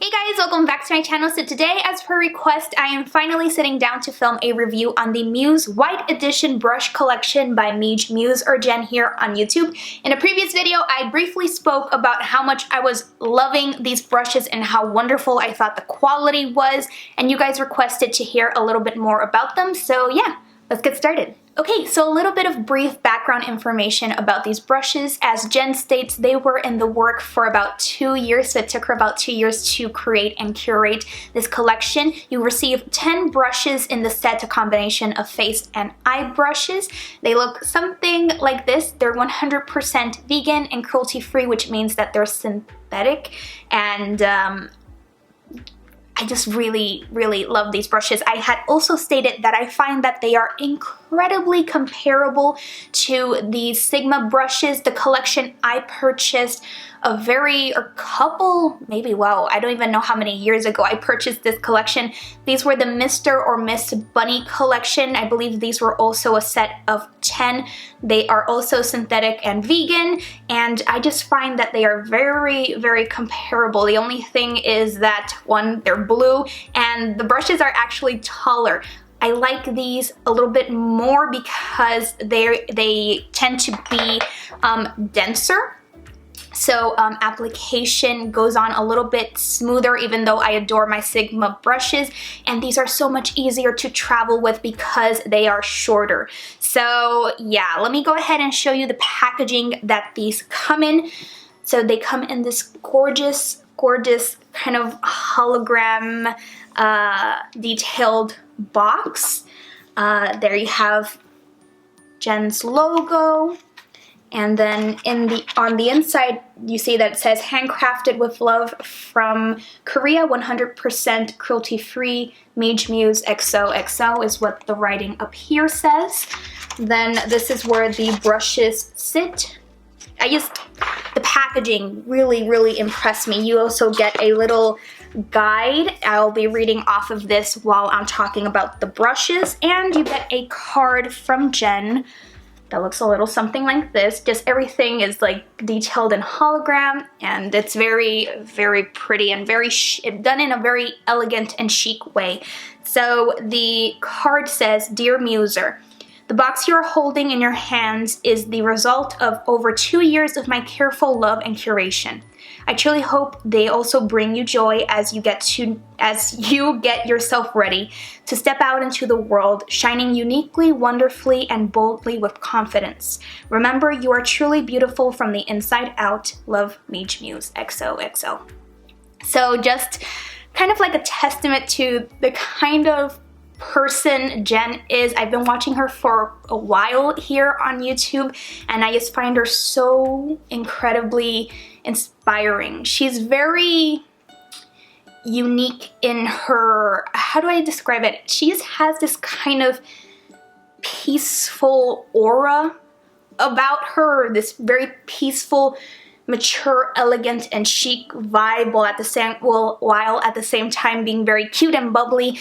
Hey guys, welcome back to my channel. So today, as per request, I am finally sitting down to film a review on the Muse White Edition brush collection by Meejmuse, or Jen here on YouTube. In a previous video, I briefly spoke about how much I was loving these brushes and how wonderful I thought the quality was, and you guys requested to hear a little bit more about them, so yeah, let's get started. Okay, so a little bit of brief background information about these brushes. As Jen states, they were in the work for about 2 years, so it took her about 2 years to create and curate this collection. You receive 10 brushes in the set, a combination of face and eye brushes. They look something like this. They're 100% vegan and cruelty-free, which means that they're synthetic, and I just really love these brushes. I had also stated that I find that they are incredibly comparable to the Sigma brushes, the collection I purchased a couple, maybe, wow, I don't even know how many years ago I purchased this collection. These were the Mr. or Miss Bunny collection. I believe these were also a set of 10. They are also synthetic and vegan, and I just find that they are very comparable. The only thing is that, one, they're blue, and the brushes are actually taller. I like these a little bit more because they tend to be denser. So application goes on a little bit smoother, even though I adore my Sigma brushes, and these are so much easier to travel with because they are shorter. So yeah, let me go ahead and show you the packaging that these come in. So they come in this gorgeous kind of hologram detailed box. There you have Jen's logo. And then on the inside, you see that it says handcrafted with love from Korea, 100% cruelty-free, Meejmuse XOXO is what the writing up here says. Then this is where the brushes sit. The packaging really impressed me. You also get a little guide. I'll be reading off of this while I'm talking about the brushes, and you get a card from Jen that looks a little something like this. Just everything is like detailed in hologram, and it's very pretty and done in a very elegant and chic way. So the card says, "Dear Muser, the box you are holding in your hands is the result of over 2 years of my careful love and curation. I truly hope they also bring you joy as you get yourself ready to step out into the world, shining uniquely, wonderfully, and boldly with confidence. Remember, you are truly beautiful from the inside out. Love, Meejmuse, XOXO." So just kind of like a testament to the kind of person Jen is. I've been watching her for a while here on YouTube, and I just find her so incredibly inspiring. She's very unique in her, how do I describe it? She just has this kind of peaceful aura about her, this very peaceful, mature, elegant, and chic vibe, while at the same time being very cute and bubbly.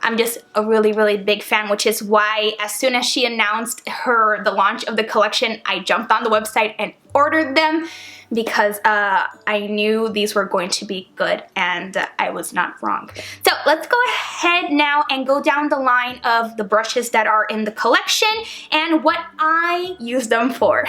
I'm just a really big fan, which is why as soon as she announced the launch of the collection, I jumped on the website and ordered them because I knew these were going to be good, and I was not wrong. So let's go ahead now and go down the line of the brushes that are in the collection and what I use them for.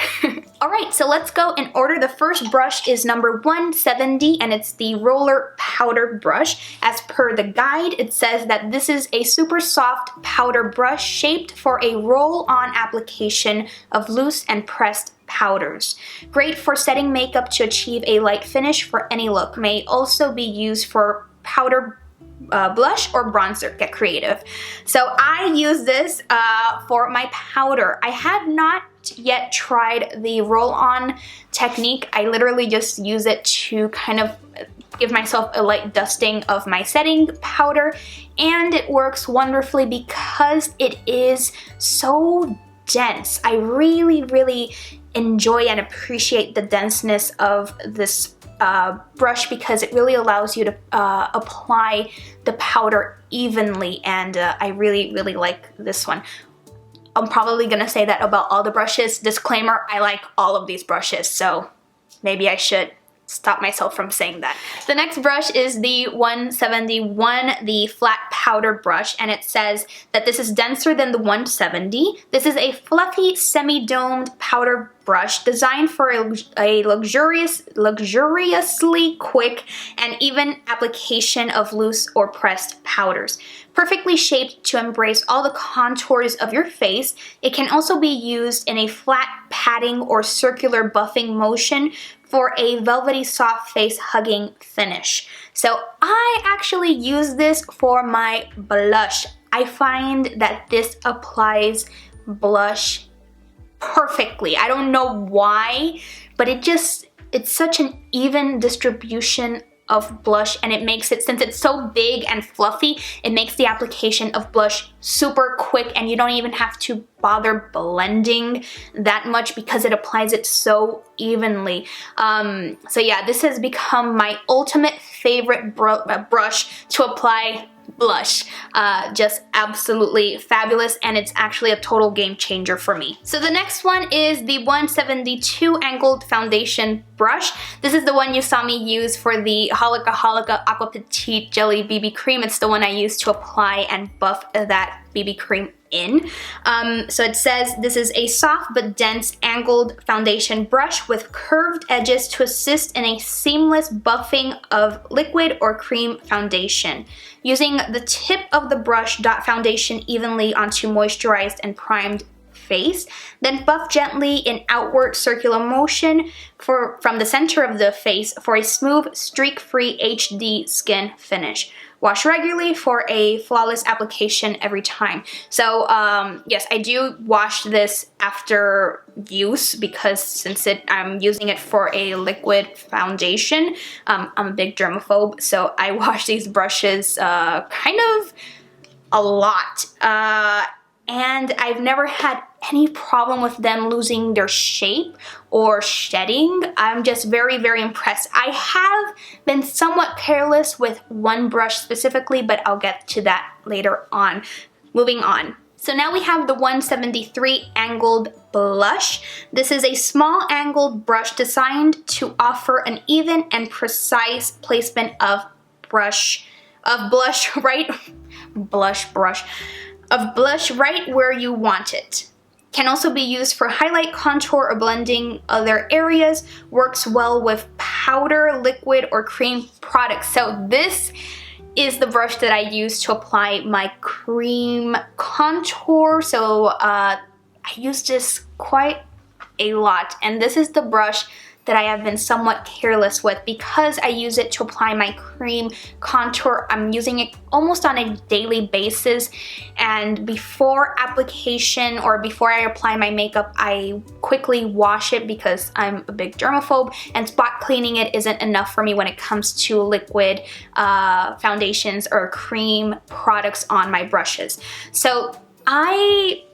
Alright, so let's go in order. The first brush is number 170, and it's the roller powder brush. As per the guide, it says that this is a super soft powder brush shaped for a roll-on application of loose and pressed powders. Great for setting makeup to achieve a light finish for any look. May also be used for powder blush or bronzer. Get creative. So I use this for my powder. I have not yet tried the roll-on technique. I literally just use it to kind of give myself a light dusting of my setting powder, and it works wonderfully because it is so dense. I really enjoy and appreciate the denseness of this brush because it really allows you to apply the powder evenly, and I really like this one. I'm probably gonna say that about all the brushes. Disclaimer, I like all of these brushes, so maybe I should stop myself from saying that. The next brush is the 171, the flat powder brush, and it says that this is denser than the 170. This is a fluffy, semi-domed powder brush designed for a luxuriously quick and even application of loose or pressed powders. Perfectly shaped to embrace all the contours of your face, it can also be used in a flat patting or circular buffing motion for a velvety soft face hugging finish. So I actually use this for my blush. I find that this applies blush perfectly. I don't know why, but it's such an even distribution of blush, and it makes it, since it's so big and fluffy, it makes the application of blush super quick, and you don't even have to bother blending that much because it applies it so evenly. So yeah, this has become my ultimate favorite brush to apply blush. Just absolutely fabulous, and it's actually a total game changer for me. So the next one is the 172 angled foundation brush. This is the one you saw me use for the Holika Aqua Petite Jelly BB Cream. It's the one I use to apply and buff that BB cream in. So it says this is a soft but dense angled foundation brush with curved edges to assist in a seamless buffing of liquid or cream foundation. Using the tip of the brush, dot foundation evenly onto moisturized and primed face, then buff gently in outward circular motion from the center of the face for a smooth, streak-free HD skin finish. Wash regularly for a flawless application every time. So yes, I do wash this after use because since I'm using it for a liquid foundation, I'm a big germaphobe, so I wash these brushes kind of a lot. And I've never had any problem with them losing their shape or shedding. I'm just very, very impressed. I have been somewhat careless with one brush specifically, but I'll get to that later on. Moving on. So now we have the 173 angled blush. This is a small angled brush designed to offer an even and precise placement of blush right where you want it. Can also be used for highlight, contour, or blending other areas. Works well with powder, liquid, or cream products. So this is the brush that I use to apply my cream contour. So I use this quite a lot, and this is the brush that I have been somewhat careless with because I use it to apply my cream contour. I'm using it almost on a daily basis, and before application or before I apply my makeup, I quickly wash it because I'm a big germaphobe, and spot cleaning it isn't enough for me when it comes to liquid foundations or cream products on my brushes. So I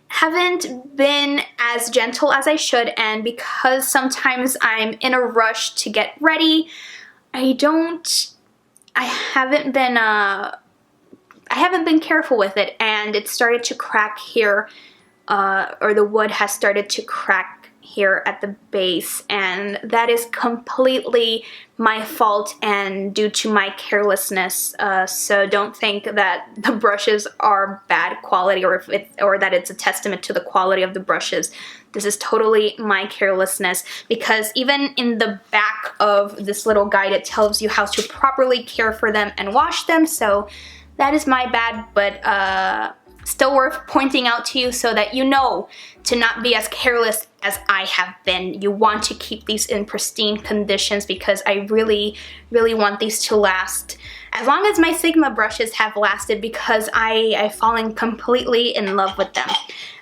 haven't been as gentle as I should, and because sometimes I'm in a rush to get ready, I haven't been careful with it, and it started to crack here, or the wood has started to crack here at the base, and that is completely my fault and due to my carelessness. So don't think that the brushes are bad quality or that it's a testament to the quality of the brushes. This is totally my carelessness, because even in the back of this little guide it tells you how to properly care for them and wash them. So that is my bad, but still worth pointing out to you so that you know to not be as careless as I have been. You want to keep these in pristine conditions because I really, really want these to last as long as my Sigma brushes have lasted, because I've fallen completely in love with them.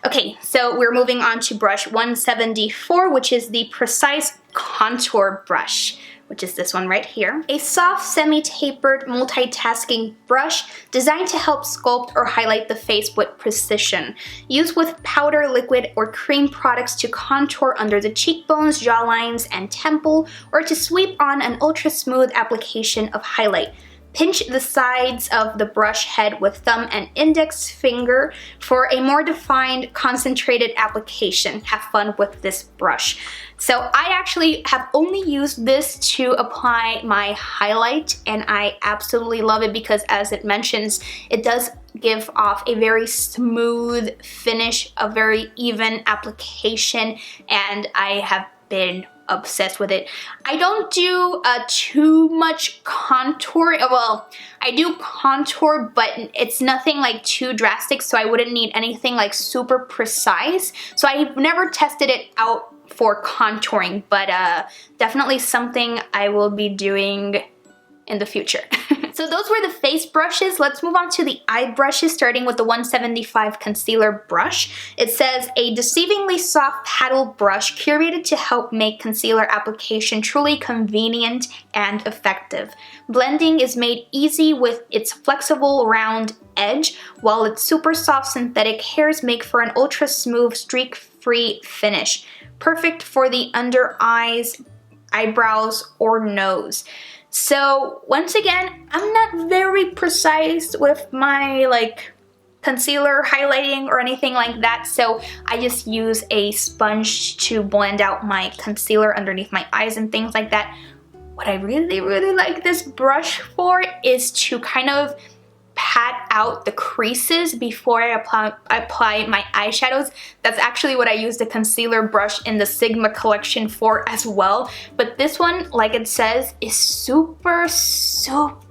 Okay, so we're moving on to brush 174, which is the Precise Contour brush, which is this one right here. A soft, semi-tapered, multitasking brush designed to help sculpt or highlight the face with precision. Used with powder, liquid, or cream products to contour under the cheekbones, jawlines, and temple, or to sweep on an ultra-smooth application of highlight. Pinch the sides of the brush head with thumb and index finger for a more defined, concentrated application. Have fun with this brush. So I actually have only used this to apply my highlight, and I absolutely love it because, as it mentions, it does give off a very smooth finish, a very even application, and I have been obsessed with it. I don't do too much contour. Well, I do contour, but it's nothing like too drastic, so I wouldn't need anything like super precise. So I've never tested it out for contouring, but definitely something I will be doing in the future. So those were the face brushes. Let's move on to the eye brushes, starting with the 175 concealer brush. It says, a deceivingly soft paddle brush curated to help make concealer application truly convenient and effective. Blending is made easy with its flexible round edge, while its super soft synthetic hairs make for an ultra smooth streak-free finish. Perfect for the under eyes, eyebrows, or nose. So once again, I'm not very precise with my concealer highlighting or anything like that, so I just use a sponge to blend out my concealer underneath my eyes and things like that. What I really like this brush for is to kind of pat out the creases before I apply my eyeshadows. That's actually what I use the concealer brush in the Sigma collection for as well. But this one, like it says, is super soft.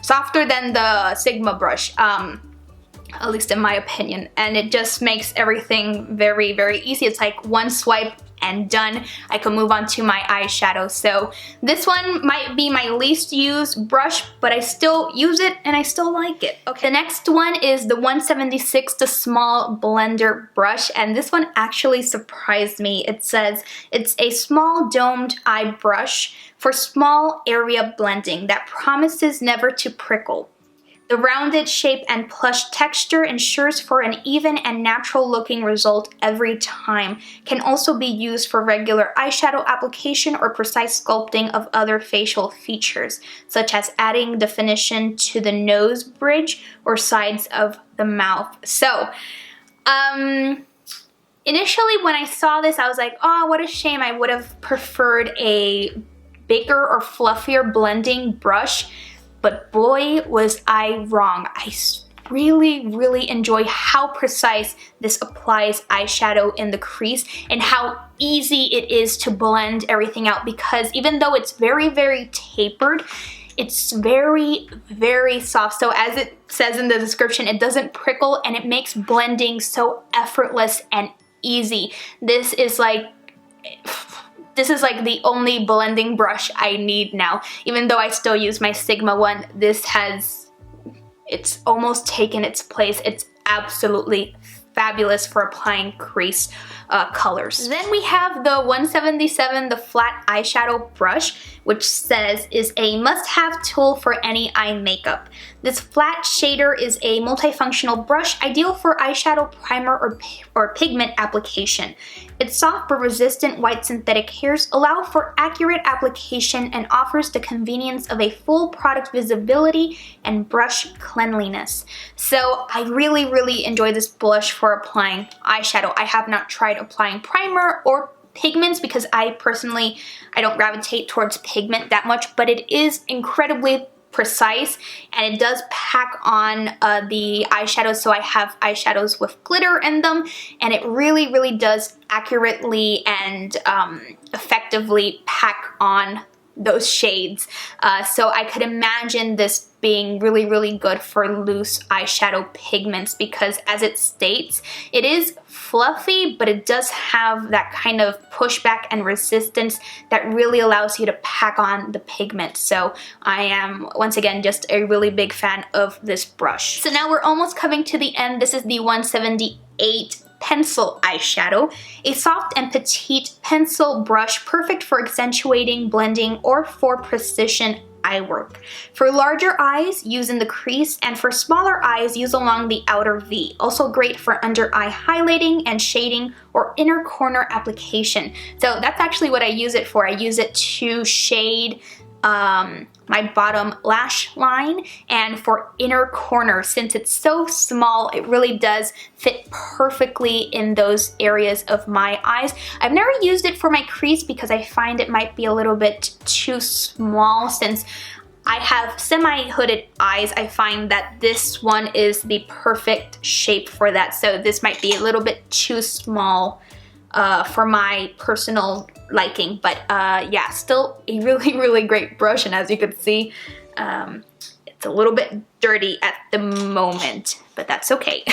Softer than the Sigma brush, at least in my opinion. And it just makes everything very easy. It's like one swipe and done. I can move on to my eyeshadow. So this one might be my least used brush, but I still use it and I still like it. Okay, the next one is the 176, the small blender brush, and this one actually surprised me. It says it's a small domed eye brush for small area blending that promises never to prickle. The rounded shape and plush texture ensures for an even and natural looking result every time. Can also be used for regular eyeshadow application or precise sculpting of other facial features, such as adding definition to the nose bridge or sides of the mouth. So, initially when I saw this, I was like, oh, what a shame. I would have preferred a bigger or fluffier blending brush. But boy, was I wrong. I really enjoy how precise this applies eyeshadow in the crease and how easy it is to blend everything out, because even though it's very tapered, it's very soft. So as it says in the description, it doesn't prickle and it makes blending so effortless and easy. This is like the only blending brush I need now. Even though I still use my Sigma one, it's almost taken its place. It's absolutely fabulous for applying crease colors. Then we have the 177, the flat eyeshadow brush, which says is a must-have tool for any eye makeup. This flat shader is a multifunctional brush ideal for eyeshadow, primer, or pigment application. Its soft but resistant white synthetic hairs allow for accurate application and offers the convenience of a full product visibility and brush cleanliness. So I really enjoy this blush for applying eyeshadow. I have not tried applying primer or pigments because I don't gravitate towards pigment that much, but it is incredibly precise and it does pack on the eyeshadows. So I have eyeshadows with glitter in them, and it really does accurately and effectively pack on those shades. So I could imagine this being really good for loose eyeshadow pigments, because as it states, it is fluffy, but it does have that kind of pushback and resistance that really allows you to pack on the pigment. So I am, once again, just a really big fan of this brush. So now we're almost coming to the end. This is the 178 pencil eyeshadow, a soft and petite pencil brush perfect for accentuating, blending, or for precision eye work. For larger eyes, use in the crease, and for smaller eyes, use along the outer V. Also great for under eye highlighting and shading or inner corner application. So that's actually what I use it for. I use it to shade my bottom lash line and for inner corner. Since it's so small, it really does fit perfectly in those areas of my eyes. I've never used it for my crease because I find it might be a little bit too small. Since I have semi-hooded eyes, I find that this one is the perfect shape for that. So this might be a little bit too small for my personal liking. But yeah, still a really, really great brush. And as you can see, it's a little bit dirty at the moment, but that's okay.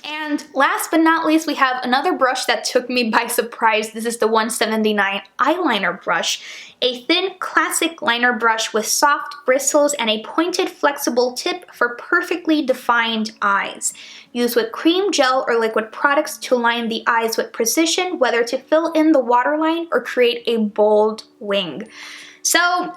And last but not least, we have another brush that took me by surprise. This is the 179 eyeliner brush, a thin classic liner brush with soft bristles and a pointed flexible tip for perfectly defined eyes. Use with cream, gel, or liquid products to line the eyes with precision, whether to fill in the waterline or create a bold wing. So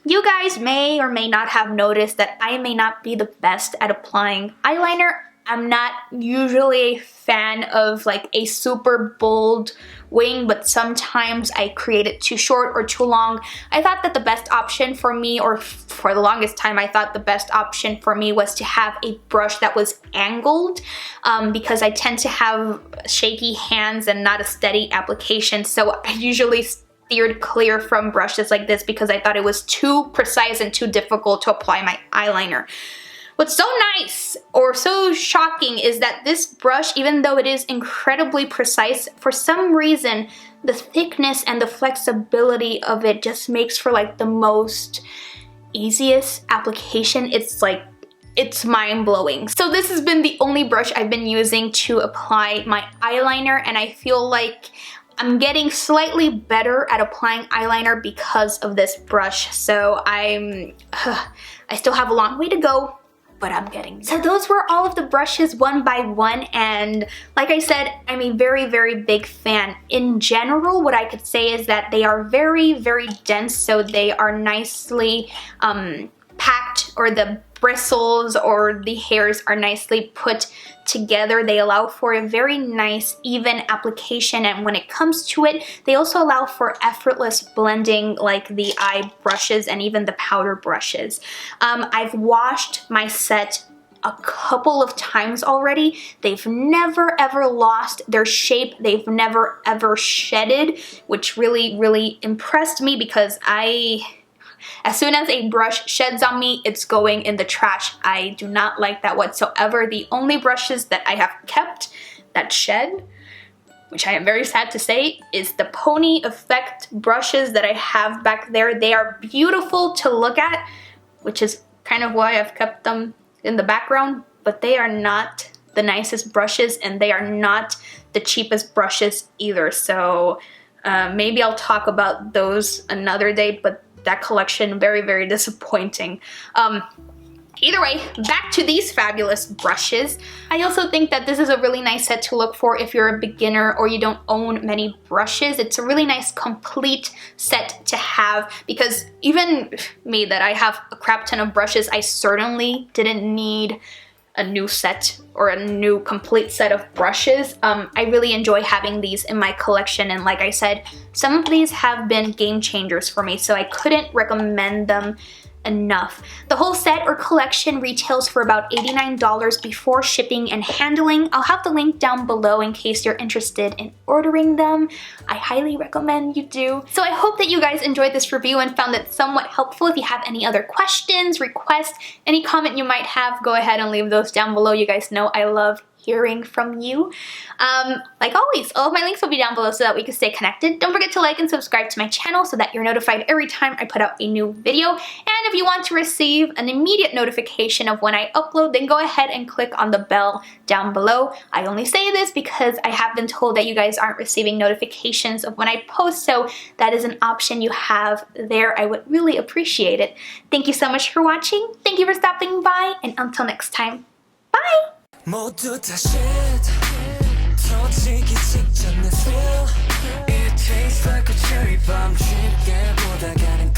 you guys may or may not have noticed that I may not be the best at applying eyeliner. I'm not usually a fan of like a super bold wing, but sometimes I create it too short or too long. I thought that the best option for me, or for the longest time, I thought the best option for me was to have a brush that was angled because I tend to have shaky hands and not a steady application. So I usually steered clear from brushes like this because I thought it was too precise and too difficult to apply my eyeliner. What's so nice or so shocking is that this brush, even though it is incredibly precise, for some reason the thickness and the flexibility of it just makes for like the most easiest application. It's mind-blowing. So this has been the only brush I've been using to apply my eyeliner, and I feel like I'm getting slightly better at applying eyeliner because of this brush. So I still have a long way to go, but I'm getting there. So those were all of the brushes one by one, and like I said, I'm a very, very big fan. In general, what I could say is that they are very, very dense, so they are nicely packed, or the bristles or the hairs are nicely put together. They allow for a very nice even application, and when it comes to it, they also allow for effortless blending like the eye brushes and even the powder brushes. I've washed my set a couple of times already. They've never ever lost their shape. They've never ever shedded, which really, really impressed me because as soon as a brush sheds on me, it's going in the trash. I do not like that whatsoever. The only brushes that I have kept that shed, which I am very sad to say, is the Pony Effect brushes that I have back there. They are beautiful to look at, which is kind of why I've kept them in the background, but they are not the nicest brushes, and they are not the cheapest brushes either. So maybe I'll talk about those another day, but that collection, very, very disappointing. Either way, back to these fabulous brushes. I also think that this is a really nice set to look for if you're a beginner or you don't own many brushes. It's a really nice complete set to have, because even me that I have a crap ton of brushes, I certainly didn't need a new set or a new complete set of brushes. I really enjoy having these in my collection, and like I said, some of these have been game changers for me, so I couldn't recommend them enough. The whole set or collection retails for about $89 before shipping and handling. I'll have the link down below in case you're interested in ordering them. I highly recommend you do. So I hope that you guys enjoyed this review and found it somewhat helpful. If you have any other questions, requests, any comment you might have, go ahead and leave those down below. You guys know I love hearing from you. Like always, all of my links will be down below so that we can stay connected. Don't forget to like and subscribe to my channel so that you're notified every time I put out a new video. And if you want to receive an immediate notification of when I upload, then go ahead and click on the bell down below. I only say this because I have been told that you guys aren't receiving notifications of when I post, so that is an option you have there. I would really appreciate it. Thank you so much for watching. Thank you for stopping by, and until next time, bye! 모두 다 shit 터지기 직전의 thrill It tastes like a cherry bomb 짙게 보다가는